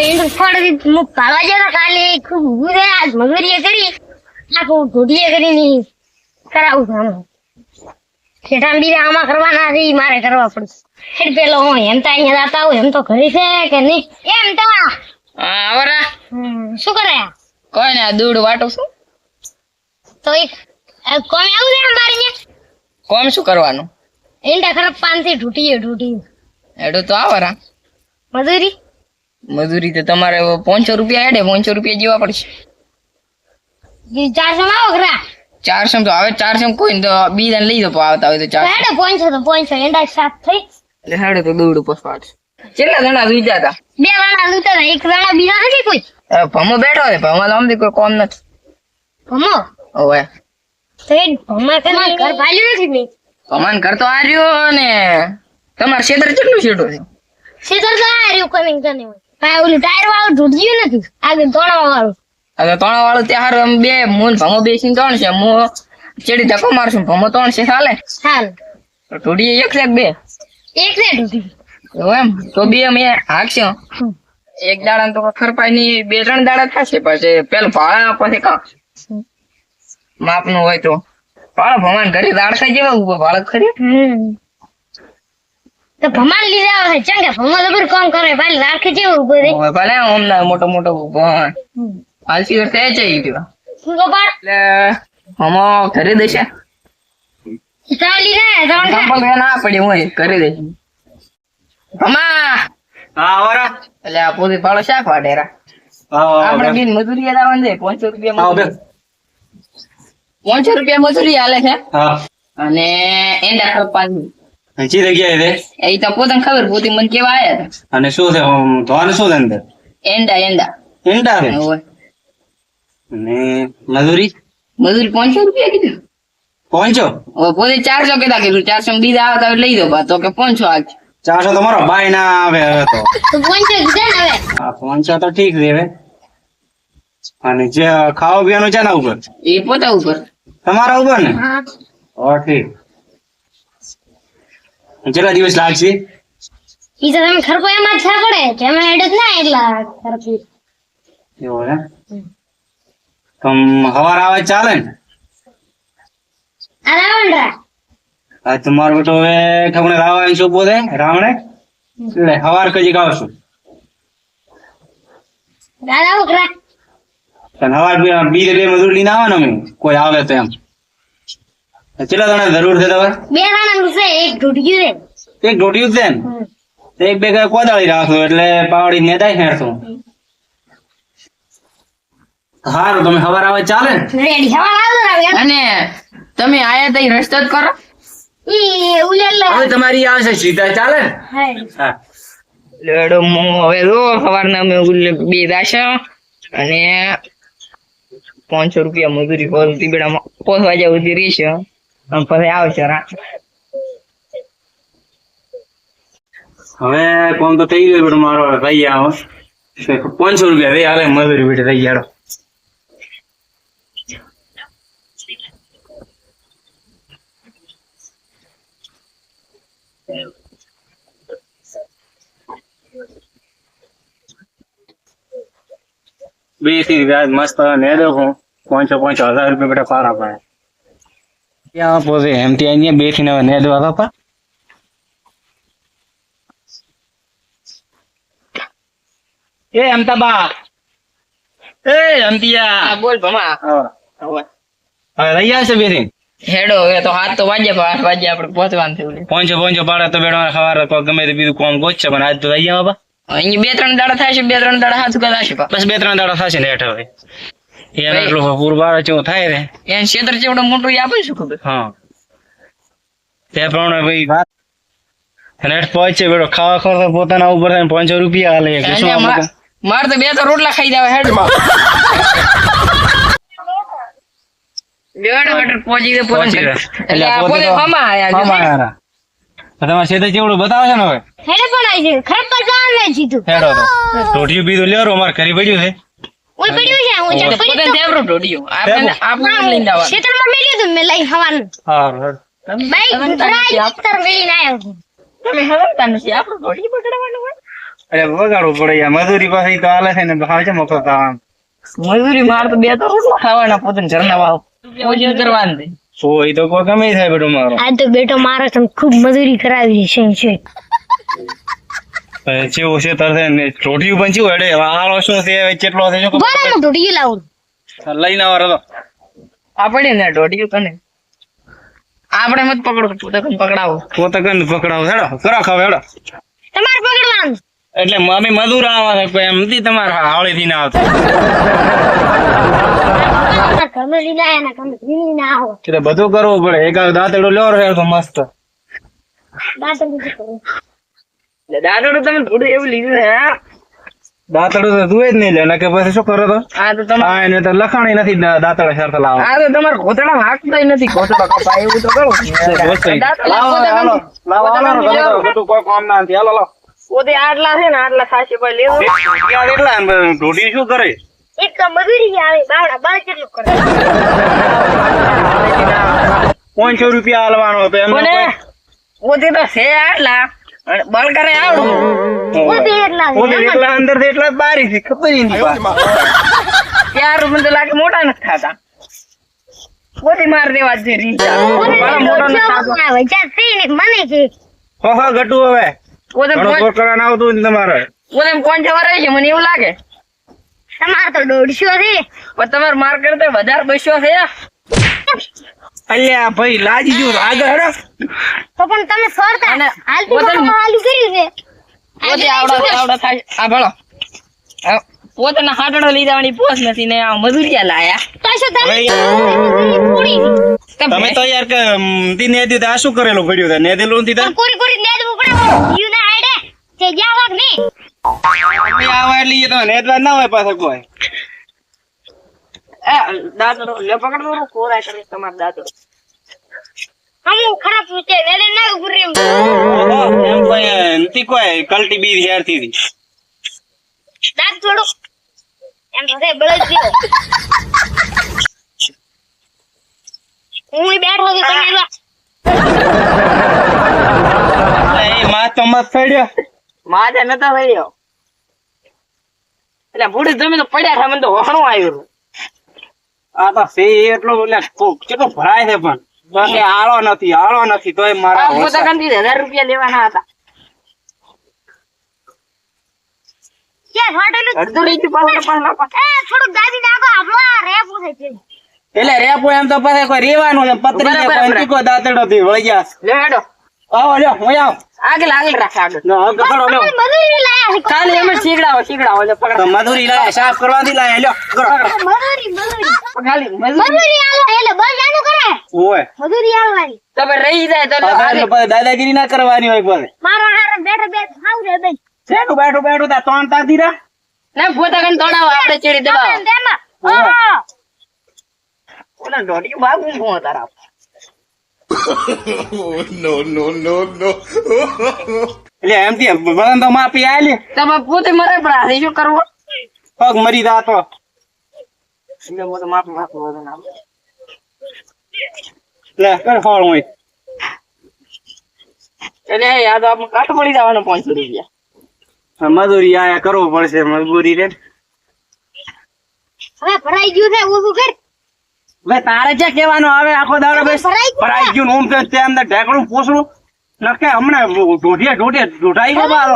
એનું ફળ હું પાડવા જતો કાલે ખૂબ ગુરે આજ મગરીએ કરી આખું ઢોઢીએ કરીને કરાવું છું આમાં શેઠાણ બીજા આમાં કરવાના છે મારે કરવા પડશે એટલે પેલો હું એમતા અહીંયા જાતા હોય એમ તો ઘરે છે કે નહીં એમતા આવરા શું કરે કોઈ ને દૂધ વાટું છું તો એક કોમે આવું છે અમારે અહીંયા કોમ શું કરવાનું એંડા ખરાબ પાનથી ઢૂંઢીએ એડું તો આવરા મજૂરી મજૂરી તો તમારે 500 રૂપિયા હેડે 500 રૂપિયા જેવા પડશે 400 માં આવો ઘરા 400 તો હવે 400 કોઈ ને તો બીજાને લઈ દો આવતા હોય તો 400 હેડે 500 એંડા સાફ થઈ એટલે હેડે તો દૂધ પસવાડ કેટલા જણા દૂધ્યા હતા બે વાળા લૂટા હતા એક વાળા બીજા નથી કોઈ ભમો બેઠો છે ભમો તો અમથી કોઈ કોમ નથી ભમો ઓવે તો એ ભમા કરીને ઘર ભાલ્યું નથી મેં ભમાન કરતો આ રહ્યો ને તમારે ક્ષેત્ર કેટલું છેટું છે સીધર તો આ રહ્યું કમિંગ કરને હોય ભાઈ ઓલું ટાયર વાળું ઢૂંઢ્યું નથી આગળ તોણા વાળું હવે ત્રણ વાળું ત્યાં હારું બે મૂન ભમો બેસીને ત્રણ છે હું ચેડી ધક્કો મારશું ભમો ત્રણ છે ચાલે હાલ તો ઢોડી એક છે બે એક ને ઢૂંઢી એવું એમ તો બે અમે હાંકશું એક દાડા તો ખરપાઈ ની 2-3 દાડા થશે પછી પેલું ભાડા પછી કાં માપનું હોય તો ભાડા ભમાન ઘરે દાળ ખાઈ જેવા ઉભો ભાડા ખરી તો ભમાન લીધા આવે ચંગા ભમા તો કામ કરે ભાઈ રાખે જેવું ઉભો રે હવે ભલે હમણાં મોટો મોટો ઉભો આલસી વર્તે જઈ ગયો શું કપાળ એટલે હમો ઘરે દેશે ચાલી ને ત્રણ સંપલ ના પડી હોય ઘરે દેશે ભમા હા આવરા એટલે આ પોતે ભાડો શાક વાટેરા આપણે બિન મજૂરી લાવવાનું છે 500 રૂપિયા આવો બે 500 રૂપિયા મજૂરી હાલે છે હા અને એંડા ખરપાની હજી જગ્યાએ રે એ તો પોતાને ખબર પોતે મને કેવા આયા હતા અને શું છે ધોવાનું શું છે અંદર એંડા ઈંડા રે હોય અને મજૂરી મજૂરી 500 રૂપિયા કીધું પહોંચો હવે પોતે 400 કીધા કીધું 400 માં બીજા આવતા હોય લઈ દો બા તો કે 500 આજ 400 તો મારો બાય ના આવે હવે તો તો 500 કીધા ને હવે આ 500 તો ઠીક છે હવે અને જે ખાવા પીવાનું છે ને ઉપર એ પોતા ઉપર તમારા ઉપર ને હા ઓ ઠીક કેટલા દિવસ લાગશે ઈ તો તમે ખરકો એમાં જ થા પડે જેમાં હેડ જ ના એટલા ખરકી એવું ને તમ હવાર આવે ચાલે ને આ રાવણરા આ તમારો બેટો હવે ઠમણે રાવણ શું બોલે રાવણે એટલે હવાર કજી આવશું દાદા ઉકરા અને હવાર બીજે બે મજૂર લઈને આવે ને અમે કોઈ આવે તો એમ કેટલા જણા જરૂર છે તમારે બે જણા છે એક ઢૂંઢ્યું રે એક ઢોટિયું છે ને એક બે કોદાળી રાખો એટલે પાવડી ને દાઈ હેરશું સારું તમે હવાર આવે ચાલે ને રેડી હવા લાવો રાવ અને તમે આયા તઈ રસ્તો જ કરો ઈ ઉલેલા હવે તમારી આવશે સીધા ચાલે ને હાય હા લેડો મો હવે જો સવારના અમે બે દાશા અને 500 રૂપિયા મજૂરી હોતી બેડા પોસવા જાવ ઉધી રહેશે અને પછી આવશે રાત હવે કોમ તો થઈ ગયું બેટો મારો થઈ આવો 500 રૂપિયા રે હાલે મજૂરી બેટે થઈ ગયા બે થી વ્યાજ મસ્ત ને દેખો 500,000 રૂપિયા બેટા પારા પડે ત્યાં પોતે એમથી અહીંયા બે થી ને દેવા બાપા એ અમતાબા એ અમતિયા બોલ ભમા હવે રહી આવશે બે થી હેડો હવે તો હાથ તો વાગ્યા 8 વાગ્યા આપણે પહોંચવાનું થયું 500 પાડે તો બેડો ખબર ગમે તે બીજું કોમ ગોચ છે પણ આજ તો રહી ગયા બાપા અહીંયા 2-3 દાડા થશે 2-3 દાડા હાથ કદાશે બસ 2-3 દાડા થશે ને હેઠ હવે એને એટલું પૂરબાર જેવું થાય ને એને ક્ષેત્ર જેવડો મોટું એ આપે શું ખબર હા તે પ્રમાણે ભાઈ વાત હેઠ પહોંચે બેડો ખાવા ખોર પોતાના ઉપર 500 રૂપિયા હાલે કે શું માર તો 2 તો રોટલા ખાઈ જાવ હેડ માં લેડ હટ પહોંચી દે પોતે એટલે પોતે ફમા આયા તમારે ક્ષેત્ર જેવડું બતાવે છે ને હવે હેડે પણ આવી છે ખર પર જાવે જીતું હેડો તો રોટિયું બીજું લેરો અમારે કરી પડ્યું છે ઓય પડ્યું છે હું ચક પોતે પડ્યું દેવરો ઢોડિયો આપણે લઈને આવવાનું ખેતરમાં મેલ્યું તું મે લઈ હવાનું સારું બાઈક ઉતરાય તર મેલીને આવ્યો તમે હલતા નથી આપણું ઢોડિયું પકડવાનું હોય અરે વગાડવું પડે યાર, મજૂરી પાસે તો હાલે છે ને ભાવ છે મફત આમ. મજૂરી માર તો 2 તો રોટલા ખાવાના પોતાને ઘરના વાવ ઓછી કરવાની દે. ઓ એ તો કોઈ ગમે થાય બેટો મારો. આ તો બેટો મારે તમે ખૂબ મજૂરી કરાવી છે ચેવું છે તારે ને રોટિયું પણ ચેવું હેડે, હવે આળો શું છે હવે કેટલો છે જો બરાબર ઢોઢી લાવું લઈને આવો તો. આ પડી ને દોઢિયું તને આપણે મત પકડો પોતે પકડાવો. પોતે કન પકડાવો હેડો કરો ખાવ હેડો. તમારે પકડવાનું એટલે અમે મજૂર આવા છે કોઈ એમ નથી તમારે હાવળી થી ના આવતા. તમે લઈને આયા ને તમે લઈને ના આવો એટલે બધું કરવું પડે, એક દાંતડો લેવો રહે તો મસ્ત. દાંતણ બીજું કરું દાદોડું તમે થોડું એવું લીધું છે હા? દાંતડું તો જુએ જ નહીં લે કે પછી શું કરો તો. આ તો તમારે હા એને તો લખાણી નથી દાંતડા શરત લાવો. આ તો તમારે ઘોતડા હાંકતા નથી ઘોતડો કપાય એવું તો કરો. લાવો હાલો લાવો હાલો બધું કોઈ કામ ના નથી હાલો લાવો. પોતે આટલા છે ને આટલા થાશે ભાઈ લેવો યાર એટલા ઢોઢી શું કરે? એક તો મજૂરી આવે બાવડા બાર કેટલું કરે 500 રૂપિયા હાલવાનો હતો એમને કોને? પોતે તો છે આટલા અને બળ કરે આવડું પોતે એટલા પોતે એટલા અંદર થી એટલા બારી થી ખબર ય નથી પા. ત્યાર મને તો લાગે મોટા નથી થતા. પોતે માર દેવા જ છે રીંચા મોટો નથી થતો. આવે જ્યાં તે ને મને કે હો ગટુ હવે પોતે ઘણો કોર કરવાનું આવતું ને તમારે. પોતે કોણ જવા રહે છે મને એવું લાગે. તમારે તો 150 છે પણ તમારે માર કરતા વધારે 200 છે. અલ્યા ભાઈ લાજી જો આગળ હેડો. તો પણ તમે ફરતા અને હાલતું પોતે- હાલું કર્યું છે પોતે આવડા થાય આ ભલો પોતાના હાટડો લઈ જવાની પોસ નથી ને આ મજૂરિયા લાયા. તો શું તમે હવે પૂરી તમે તો યાર કે ને દીધા આ શું કરેલું પડ્યું છે ને દેલું દીધા કોરી કોરી દે દઉં પડે યુ ના આડે તે જાવક ને આવા એટલે એ તો નેદવા ના હોય પાછા કોઈ. દાદરો લે પકડો કોરા કરે તમાર દાદરો. હમુ ખરાબ પૂછે ને ના ઉભરી એમ કોઈ નથી કોઈ કલ્ટી બી હેર થી દાંત થોડો એમ તો બળદ જેવો હું બેઠો છું તમે એલા એ માં તો મત પડ્યો. માથે નતા થયો એટલે ભૂડી તમે તો પડ્યા છે મને તો વહણું આવ્યું. આ તો સે એટલો એટલે કેટલો ભરાય છે પણ બાકી આળો નથી તોય મારા પોતા કંદી 1000 રૂપિયા લેવાના હતા. કે હોટેલ અડધું રહી ગયું પાછું એ થોડું દાદી નાખો આપણો રે પૂછે છે એટલે રેપો એમ તો પછી કોઈ રેવાનું ને પતરી ને બરાબર, કોઈ નથી કોઈ દાંતડો થી વળી ગયા. લે હેડો આવો લ્યો હું આવ આગળ રાખ આગળ. નો આગળ કરો લ્યો. મજૂરી લાયા છે ખાલી એમ શીગડાવો લે તો પકડ. મજૂરી લાયા સાફ કરવાથી લાયા લ્યો કરો. મજૂરી ખાલી મજૂરી આલો એટલે બસ આનું કરે ઓય મજૂરી આલવાની તમે રહી જાય તો આ પછી દાદાગીરી ના કરવાની હોય પછી. મારો હારો બેઠો ખાવ રે બેન શેનું બેઠું તા તોણ તા દીરા. ના પોતા કન તોડાવો આપણે ચીડી દબાવો. તેમાં ઓલા દોડી બાબુ હું તારા એટલે એમથી બધાને તો માપી આલી તમે પોતે મરે પણ આ શું કરવું. પગ મરી જાતો. એટલે મોટો માફ વજન આપો. લે કર ફોડ હું એટલે યાદ આપણે કાઠ પડી જવાનો 500 રૂપિયા. મજૂરી આયા કરવું પડશે મજબૂરી રે. હવે ભરાઈ ગયું છે ઊભું કર ભાઈ તારે ક્યાં કેવાનું આવે આખો દાડો બસ ભરાઈ ગયું ને ઓમ કે તે અંદર ઢેકણું પોસડું નકે હમણાં ઢોઢાઈ ગયો બારો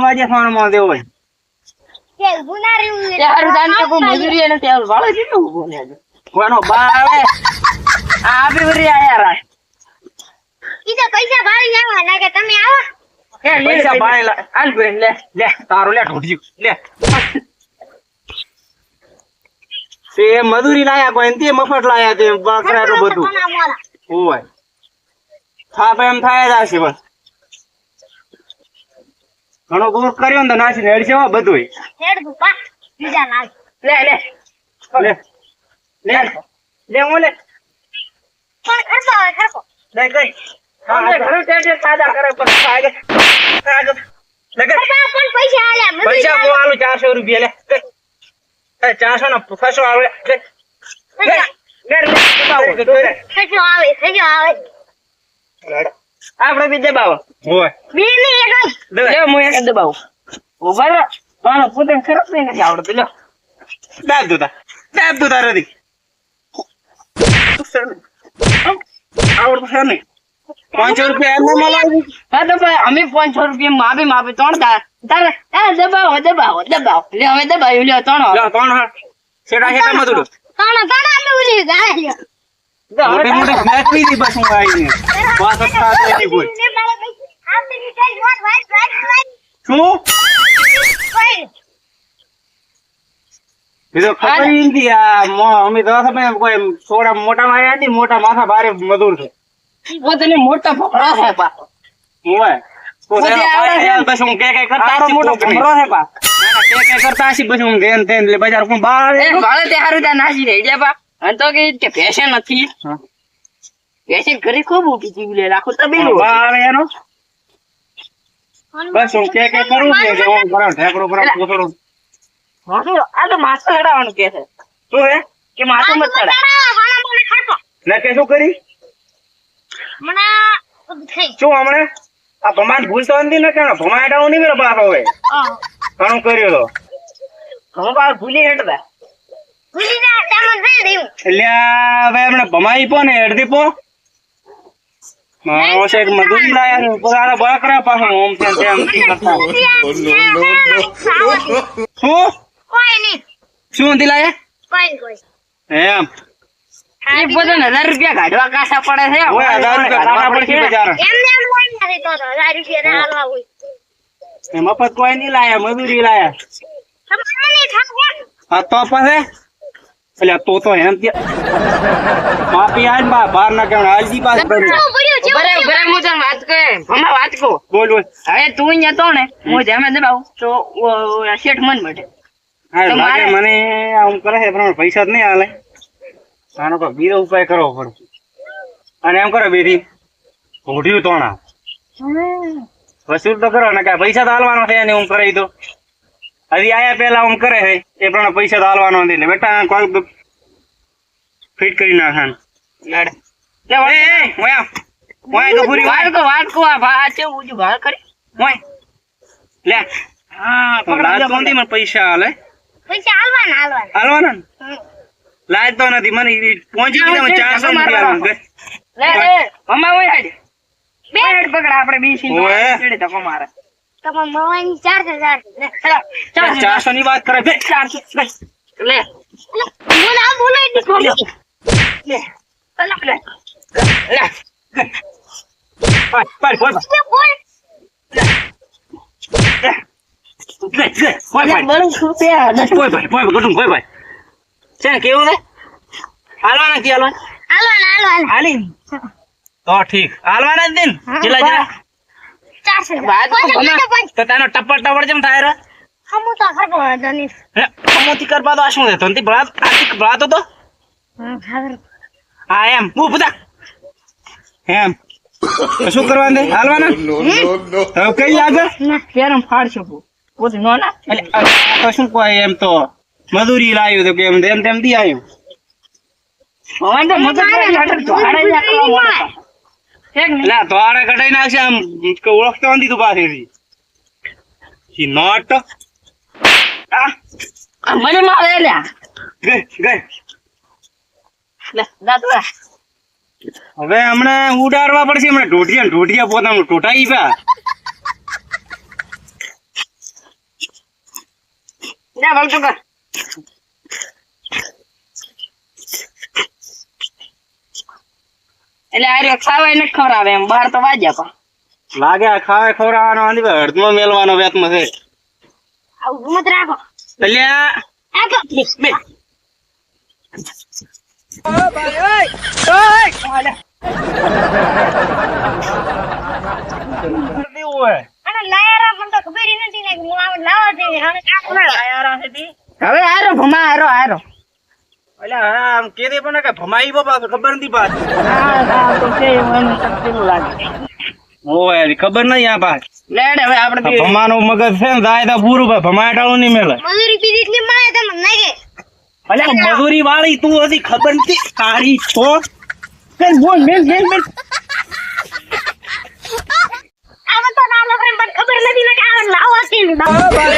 વાજે ફોનમાં દેવો હોય. કે ગુના રહ્યું છે હારું દાન કે કોઈ મજૂરી નથી આવ્યું વાળો કેટલું ઉભો ને આજે. કોઈનો બા આવે આ આપી વરી આયા રાખ. ઈ તો પૈસા ભારી આવા ના કે તમે આવો પૈસા ભાડે લા- હાલ બેન લે લે તારું લે ઢોઢ્યું લે તે મજૂરી લાયા કોઈ તે મફત લાયા તે બાકરા એટલું બધું કોના મોલા હોય થાપ એમ થાય જ હશે બસ ઘણો દૂર કર્યો ને તો નાસી હેડ છે બધું હેડ દુ પા બીજા લાગ લે લે લે લે લે હું લે પણ ખર્ચો આવે ખર્ચો લે ગઈ અમને ઘણું ટેટે સાદા કરે પણ આગળ લે ગઈ ખર્ચો પણ પૈસા આલ્યા મજૂરી પૈસા હું આલું 400 રૂપિયા લે 400 ના ફસો આવે લે ખર્ચો આવે ખર્ચો આવે આપણે બી દબાવો હોય બે ની એક જ. દબાય. લ્યો હું એક જ દબાવું ઉભા રહો પણ પોતે ખરાબ નહીં નથી આવડતું લ્યો દાબ દો તારાથી આવડતું છે નહીં 500 રૂપિયા એમને મળે હા તો ભાઈ અમે 500 રૂપિયા માપી ત્રણ તારે દબાવો લે હવે દબાવ્યું લ્યો ત્રણ લ્યો, ત્રણ હાથ. શેઠા મધુર તાણા તાણા અમે ઉલી ગાય લ્યો. મોટે મોટે મેચ પી દી બસ હું આવીને પાસ હતા તો એની કોઈ ને મારા પૈસા આમ તો નીકળ વાત શું કોઈ બીજો ખબર ઈ નથી અમે તો તમે કોઈ થોડા મોટા માર્યા નથી મોટા માથા ભારે મજૂર છે પોતાને મોટા ફકડા છે પાછો હોય પોતે આવડે છે. બસ હું કે કરતા તારો મોટો ફકડો છે પા કે કરતા હશી બસ હું ધ્યાન ધ્યાન એટલે બજાર કોણ બહાર એ ભાડે તે હારું ત્યાં નાસી રહી જાય બા અને તો કે પેશન નથી હા. પેશન ઘરે ખૂબ ઊભી જીવી રાખો તબેલું બહાર એનો બસ હું કે કરું છું કે હું બરાબર ઢેકડો બરાબર કોથળો આ તો માથું ચડાવવાનું કે છે શું હે કે માથું મત ચડાવ ને કે શું કરી શું હમણે આ ભમાન ભૂલતો નથી ને કે ભમાટાવું નહીં મેરો બાપ હવે ઘણું કર્યો તો હું બાર ભૂલી હેઠતા એટલે હવે હમણે ભમાઈ પો ને અડધી પો મારો છે મજૂરી લાયા છે પોતાના બળકરા પાછો ઓમ છે તેમ કરતા શું નથી લાયા એમ એ બધું 1000 રૂપિયા કાઢવા કાસા પડે છે ઓય 1000 રૂપિયા ખાવા પડશે બજાર એ મફત કોઈ નહીં લાયા મજૂરી લાયા આ તો પાસે એટલે તો એમ માપી આજ બહાર ના કેમ હાલજી પાસે બરાબર હું તને વાત કહે હમણાં વાત કહું બોલ બોલ હવે તું અહીંયા તો ને હું જેમે દબાવું તો શેઠ મન બેઠે હા તો લાગે મારે- મને આમ કરે છે પણ પૈસા જ નહીં હાલે આનો કોઈ બીજો ઉપાય કરવો પડે અને એમ કરો બેથી ઘોડ્યું તોણા વસૂલ તો કરો ને કે પૈસા તો હાલવાનો છે એને હું કરે તો હજી આયા પેલા હું કરે છે એ પ્રમાણે પૈસા તો હાલવાનો નથી એટલે બેટા કોઈ ફિટ કરી નાખાન લડ લે ઓય તો પૂરી વાત કહું આ ભા છે ઉજુ ભાર કરી ઓય લે હા તો લાજ તો નથી મને પૈસા હાલે હાલવાના ને? લાજ તો નથી મને પહોંચી ગયા 400 રૂપિયા લે લે મમ્મા ઓય હાડ બે હેડ પકડા આપણે બી સીન ઓય. ચડે ધક્કો મારે 400 ની વાત કરે બે 400 લે લે લે પાડ બોલ બરું રૂપિયા છે ને કેવું છે હાલવાના નથી હાલવાના હાલી તો ઠીક હાલવાના જ દિન ચલા ચલા તો તાનો ટપ્પર ટપડ જેમ થાય રે કમોતી કરવા તો આ શું છે તંતી ભળાતો તો હા એમ હું બધા એમ તો શું કરવાનું છે હાલવાના હવે કઈ લાગે પેરમ ફાડશો પોતે નો ના એટલે આ તો શું કોઈ એમ તો મજૂરી લાવ્યું તો કે એમ તેમ તેમ દી આવ્યું ભગવાન તો મગજ હાડે જા કરવા મળે ઠીક ને એટલે તો આડે કઢાઈ નાખશે આમ કે ઓળખતો નથી તું પાસેથી શી નોટ આ મને મારે લ્યા ગઈ ગઈ લે દાદા હવે હમણાં ઉડાડવા પડશે હમણાં ઢોઢિયા પોતાનું ઢોઢાઈ ગયા જા બોલ તો કર એટલે આ રહ્યો ખાવાય ને ખવડાવે એમ બહાર તો વાજ્યા પણ લાગે આ ખાવે ખવડાવવાનો નથી ભાઈ અડધમાં મેલવાનો વેતમાં છે એટલે બે હવે આરો ભમા આરો આરો એટલે આમ કે દે પણ કે ભમાઈ બાપા ખબર નથી પાસ હા તો છે એમ તકલીફ લાગે ઓય ખબર નહીં આ પાસ લેડ હવે આપણે બે ભમાનું મગજ છે ને જાય તો પૂરું ભાઈ ભમાટાળું નહીં મેલે અલ્યા મજૂરી વાળી તું હજી ખબર નથી તારી છો કઈ બોલ મેલ મેલ મેલ કરીને